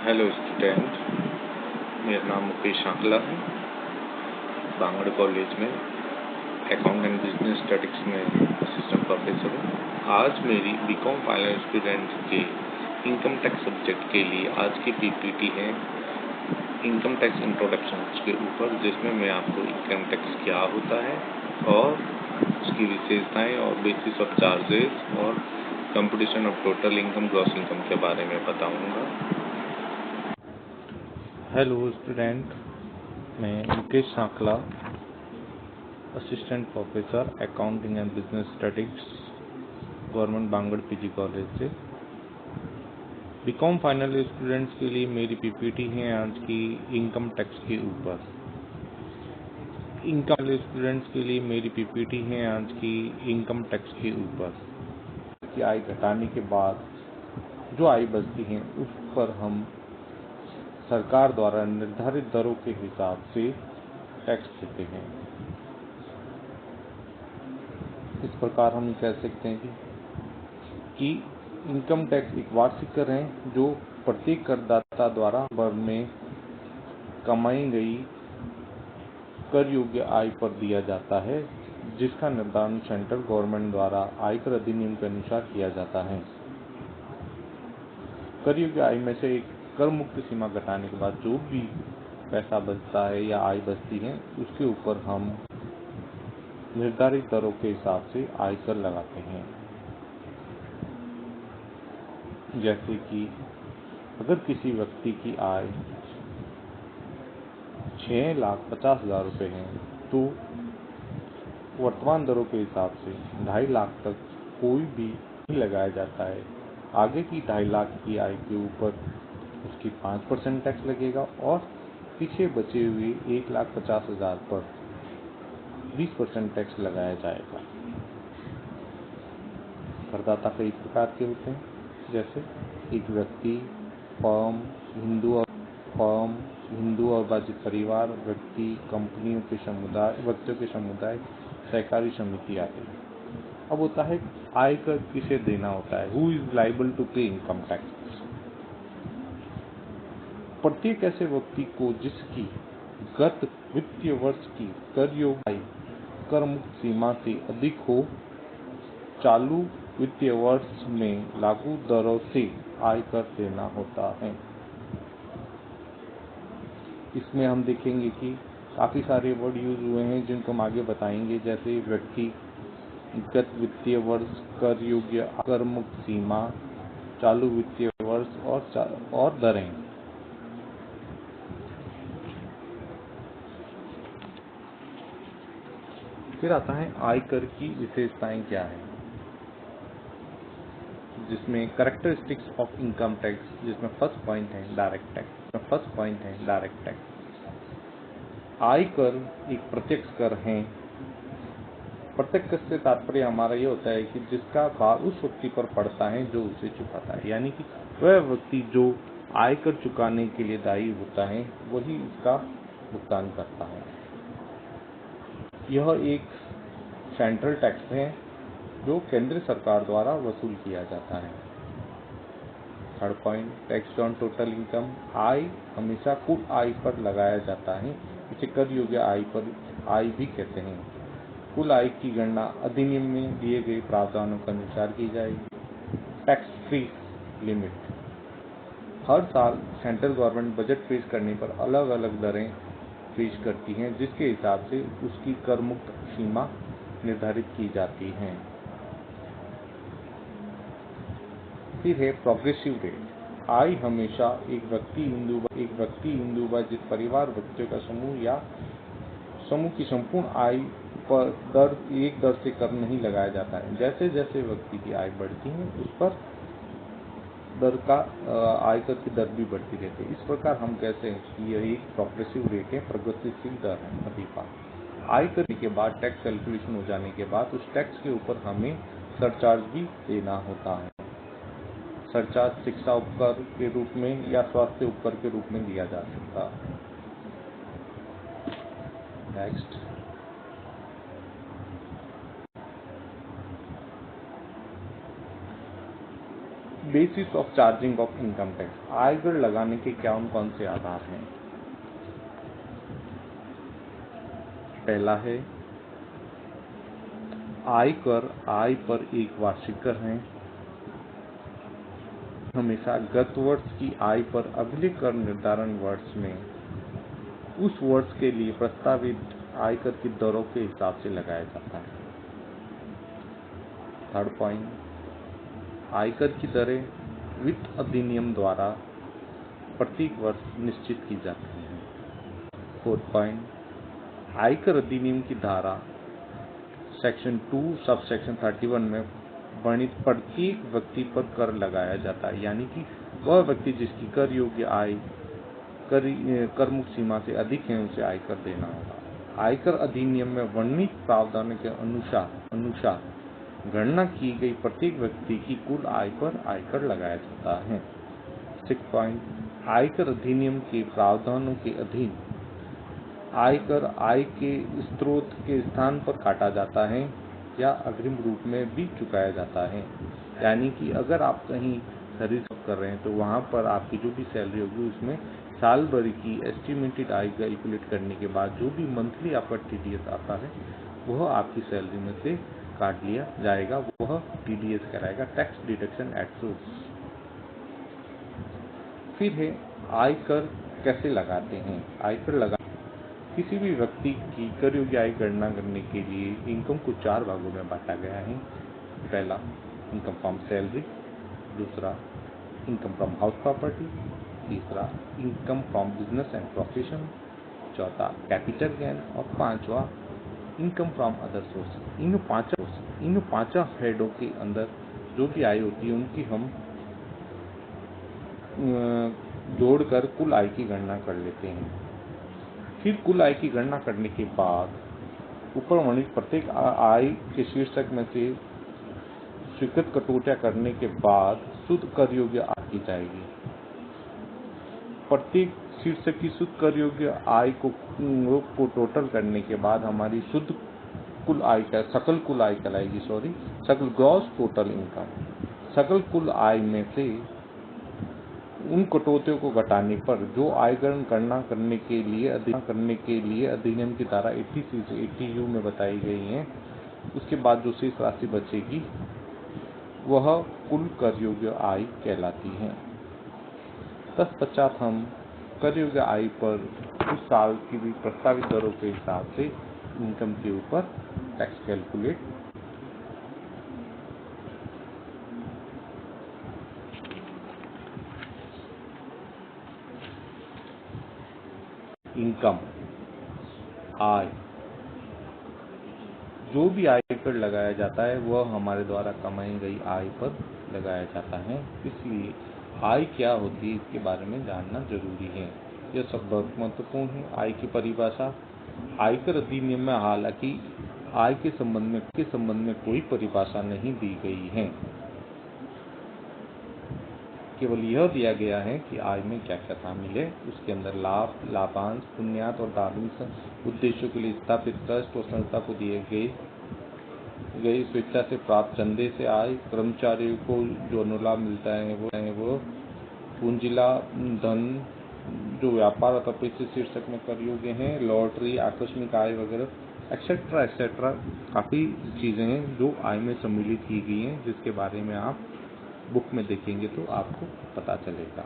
Hello student, मेरा नाम मुकेश शांकला है। बांगड़ कॉलेज में अकाउंट एंड बिजनेस स्टडीज में असिस्टेंट प्रोफेसर हूँ। आज मेरी बीकॉम फाइनल स्टूडेंट्स के इनकम टैक्स सब्जेक्ट के लिए आज की पीपीटी है इनकम टैक्स इंट्रोडक्शन के ऊपर, जिसमें मैं आपको इनकम टैक्स क्या होता है और उसकी विशेषताएं और बेसिस ऑफ चार्जेस और computation of total income, gross income के बारे में बताऊंगा। हेलो स्टूडेंट, मैं Mukesh Shankla, assistant professor accounting and business studies, government Bangur PG college से। बीकॉम फाइनल स्टूडेंट्स के लिए मेरी पीपीटी है आज की इनकम टैक्स के ऊपर। इनकम स्टूडेंट्स के लिए मेरी पीपीटी है आज की इनकम टैक्स के ऊपर की आय घटाने के बाद जो आय बचती है उस पर हम सरकार द्वारा निर्धारित दरों के हिसाब से टैक्स देते हैं। इस प्रकार हम कह सकते हैं कि इनकम टैक्स एक वार्षिक कर है जो प्रत्येक करदाता द्वारा वर्ष में कमाई गई कर योग्य आय पर दिया जाता है, जिसका निर्धारण सेंट्रल गवर्नमेंट द्वारा आयकर अधिनियम के अनुसार किया जाता है। कर योग्य आय में से एक कर मुक्त सीमा घटाने के बाद जो भी पैसा बचता है या आय बचती है उसके ऊपर हम निर्धारित दरों के हिसाब से आयकर लगाते हैं। जैसे कि अगर किसी व्यक्ति की आय 6,50,000 रुपये है तो वर्तमान दरों के हिसाब से 2.5 लाख तक कोई भी नहीं लगाया जाता है। आगे की 2.5 लाख की आय के ऊपर उसकी 5% टैक्स लगेगा और पीछे बचे हुए 1,50,000 पर 20% टैक्स लगाया जाएगा। करदाता कई प्रकार के होते हैं, जैसे एक व्यक्ति, फर्म, हिंदू और बाजित परिवार, व्यक्ति, कंपनियों के समुदाय, व्यक्तियों के समुदाय, सहकारी समिति आदि। अब होता है आयकर किसे देना होता है, हु इज लाइबल टू पे इनकम टैक्स। प्रत्येक ऐसे व्यक्ति को जिसकी गत वित्तीय वर्ष की कर योग्य आय कर मुक्त सीमा से अधिक हो, चालू वित्तीय वर्ष में लागू दरों से आयकर देना होता है। इसमें हम देखेंगे कि काफ़ी सारे वर्ड यूज हुए हैं जिनको हम आगे बताएंगे, जैसे व्यक्तिगत वित्तीय वर्ष, कर योग्य कर मुक्त सीमा, चालू वित्तीय वर्ष और दरें। फिर आता है आयकर की विशेषताएं क्या है, जिसमें कैरेक्टरिस्टिक्स ऑफ इनकम टैक्स, जिसमें फर्स्ट पॉइंट है डायरेक्ट टैक्स। आयकर एक प्रत्यक्ष कर है। प्रत्यक्ष कर से तात्पर्य हमारा ये होता है कि जिसका भार उस व्यक्ति पर पड़ता है जो उसे चुकाता है, यानी कि वह व्यक्ति जो आयकर चुकाने के लिए दायी होता है वही इसका भुगतान करता है। यह एक सेंट्रल टैक्स है जो केंद्र सरकार द्वारा वसूल किया जाता है। Third point, tax on total income. आय हमेशा कुल आय पर लगाया जाता है। इसे कर योग्य आय पर आय भी कहते हैं। कुल आय की गणना अधिनियम में दिए गए प्रावधानों के अनुसार की जाएगी। Tax free limit. हर साल सेंट्रल गवर्नमेंट बजट पेश करने पर अलग अलग दरें पेश करती हैं, जिसके हिसाब से उसकी कर मुक्त सीमा निर्धारित की जाती है। फिर है प्रोग्रेसिव रेट। आय हमेशा एक व्यक्ति, हिंदू बाजित परिवार, व्यक्तियों का समूह या समूह की संपूर्ण आय पर एक दर से कर नहीं लगाया जाता है। जैसे जैसे व्यक्ति की आय बढ़ती है उस पर आयकर की दर भी बढ़ती रहती है। इस प्रकार हम कहते हैं कि यह एक प्रोग्रेसिव रेट है, प्रगतिशील दर है अधिकार। आयकर के बाद टैक्स कैलकुलेशन हो जाने के बाद उस टैक्स के ऊपर हमें सरचार्ज भी देना होता है। सरचार्ज शिक्षा उपकर के रूप में या स्वास्थ्य उपकर के रूप में दिया जा सकता है। Next, basis of charging of income tax. आयकर लगाने के कौन से आधार हैं? पहला है आयकर आय पर एक वार्षिक कर है। हमेशा गत वर्ष की आय पर अगले कर निर्धारण वर्ष में उस वर्ष के लिए प्रस्तावित आयकर की दरों के हिसाब से लगाया जाता है। थर्ड पॉइंट, आयकर की दरें वित्त अधिनियम द्वारा प्रत्येक वर्ष निश्चित की जाती हैं। फोर्थ पॉइंट, आयकर अधिनियम की धारा सेक्शन 2 सब सेक्शन 31 में वर्णित प्रत्येक व्यक्ति पर कर लगाया जाता है, यानी कि वह व्यक्ति जिसकी कर योग्य आय कर मुक्त सीमा से अधिक है उसे आयकर देना होगा। आयकर अधिनियम में वर्णित प्रावधानों के अनुसार गणना की गई प्रत्येक व्यक्ति की कुल आय पर आयकर लगाया जाता है। 6 पॉइंट, आयकर अधिनियम के प्रावधानों के अधीन आयकर आय के स्रोत के स्थान पर काटा जाता है या अग्रिम रूप में भी चुकाया जाता है, यानी कि अगर आप कहीं खरीद कर रहे हैं तो वहां पर आपकी जो भी सैलरी होगी उसमें साल भर की एस्टिमेटेड आय कैलकुलेट करने के बाद जो भी मंथली आपका टीडीएस आता है वह आपकी सैलरी में से काट लिया जाएगा, वह टीडीएस कहलाएगा, टैक्स डिडक्शन एट सोर्स। फिर है आयकर कैसे लगाते हैं? आयकर किसी भी व्यक्ति की कर योग्य आय गणना करने के लिए इनकम को 4 भागों में बांटा गया है। पहला, इनकम फ्रॉम सैलरी। दूसरा, इनकम फ्रॉम हाउस प्रॉपर्टी। तीसरा, income from business and profession. चौथा, कैपिटल गेन। और पांचवा, इनकम फ्रॉम अदर सोर्स। इन पांचों हेडों के अंदर जो भी आय होती है उनकी हम जोड़कर कुल आय की गणना कर लेते हैं। फिर कुल आय की गणना करने के बाद ऊपर वर्णित प्रत्येक आय के शीर्षक में से स्वीकृत कटौतियां करने के बाद शुद्ध कर योग्य आय की जाएगी। प्रत्येक शीर्षक की शुद्ध कर योग्य आय को टोटल करने के बाद हमारी शुद्ध कुल आय सकल कुल आय कहलाएगी, सकल ग्रॉस टोटल इनकम। सकल कुल आय में से उन कटौतियों को घटाने पर जो आयकर गणना करने के लिए अधिनियम की धारा 80C से 80U में बताई गई हैं, उसके बाद जो शेष राशि बचेगी वह कुल कर योग्य आय कहलाती है। तत्पश्चात हम कर योग्य आय पर उस साल की भी प्रस्तावित दरों के हिसाब से इनकम के ऊपर टैक्स कैलकुलेट इनकम आय, जो भी आयकर लगाया जाता है वह हमारे द्वारा कमाई गई आय पर लगाया जाता है। इसलिए आय क्या होती है इसके बारे में जानना जरूरी है। यह सब बहुत महत्वपूर्ण है। आय की परिभाषा आयकर अधिनियम में हालांकि आय के संबंध में कोई परिभाषा नहीं दी गई है, केवल यह दिया गया है कि आय में क्या क्या शामिल है। उसके अंदर लाभ, लाभांश, पुण्यात और धार्मिक उद्देश्यों के लिए स्थापित ट्रस्ट और संस्था को दिए गए स्वेच्छा से प्राप्त चंदे से आय, कर्मचारियों को जो अनुलाभ मिलता है वो पूंजीला धन जो व्यापार अथवा पैसे शीर्षक में कर योग्य हैं, लॉटरी, आकस्मिक आय वगैरह एक्सेट्रा काफ़ी चीज़ें हैं जो आय में सम्मिलित की गई हैं, जिसके बारे में आप बुक में देखेंगे तो आपको पता चलेगा।